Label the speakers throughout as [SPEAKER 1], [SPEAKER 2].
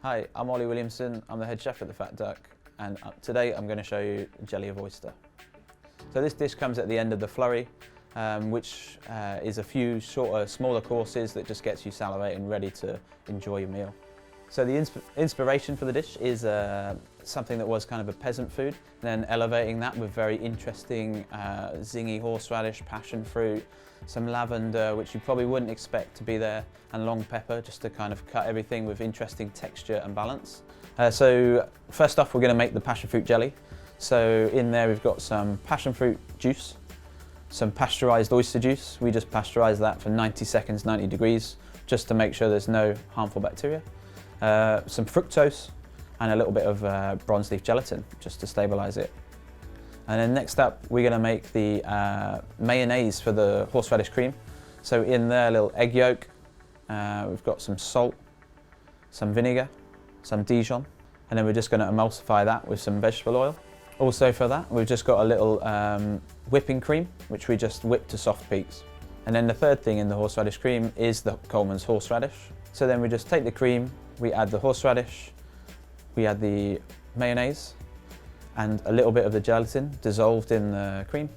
[SPEAKER 1] Hi, I'm Oli Williamson. I'm the head chef at the Fat Duck, and today I'm going to show you jelly of oyster. So this dish comes at the end of the flurry, which is a few shorter, smaller courses that just gets you salivating, ready to enjoy your meal. So the inspiration for the dish is something that was kind of a peasant food, then elevating that with very interesting zingy horseradish, passion fruit, some lavender, which you probably wouldn't expect to be there, and long pepper, just to kind of cut everything with interesting texture and balance. So first off, we're going to make the passion fruit jelly. So in there we've got some passion fruit juice, some pasteurized oyster juice. We just pasteurize that for 90 seconds, 90 degrees, just to make sure there's no harmful bacteria. Some fructose and a little bit of bronze leaf gelatin, just to stabilize it. And then next up, we're going to make the mayonnaise for the horseradish cream. So in there, a little egg yolk, we've got some salt, some vinegar, some Dijon, and then we're just going to emulsify that with some vegetable oil. Also for that, we've just got a little whipping cream, which we just whip to soft peaks. And then the third thing in the horseradish cream is the Coleman's horseradish. So then we just take the cream, we add the horseradish, we add the mayonnaise, and a little bit of the gelatin dissolved in the cream.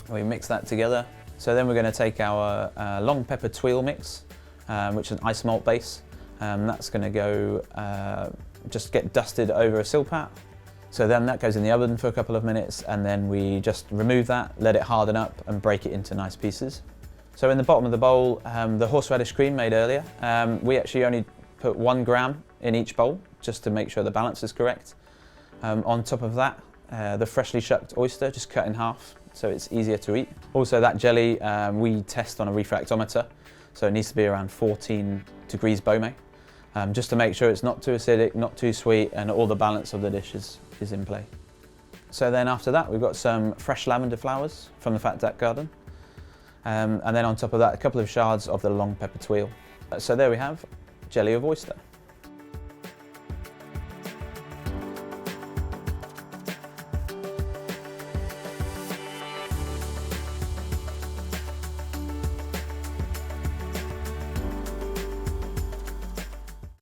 [SPEAKER 1] We mix that together. So then we're going to take our long pepper tuile mix, which is an ice malt base. That's going to go, just get dusted over a silpat. So then that goes in the oven for a couple of minutes, and then we just remove that, let it harden up, and break it into nice pieces. So in the bottom of the bowl, the horseradish cream made earlier, we actually only put 1 gram in each bowl, just to make sure the balance is correct. On top of that, the freshly shucked oyster, just cut in half, so it's easier to eat. Also that jelly, we test on a refractometer, so it needs to be around 14 degrees Beaumet, just to make sure it's not too acidic, not too sweet, and all the balance of the dish is in play. So then after that, we've got some fresh lavender flowers from the Fat Duck garden. And then on top of that, a couple of shards of the long pepper tuile. So there we have jelly of oyster.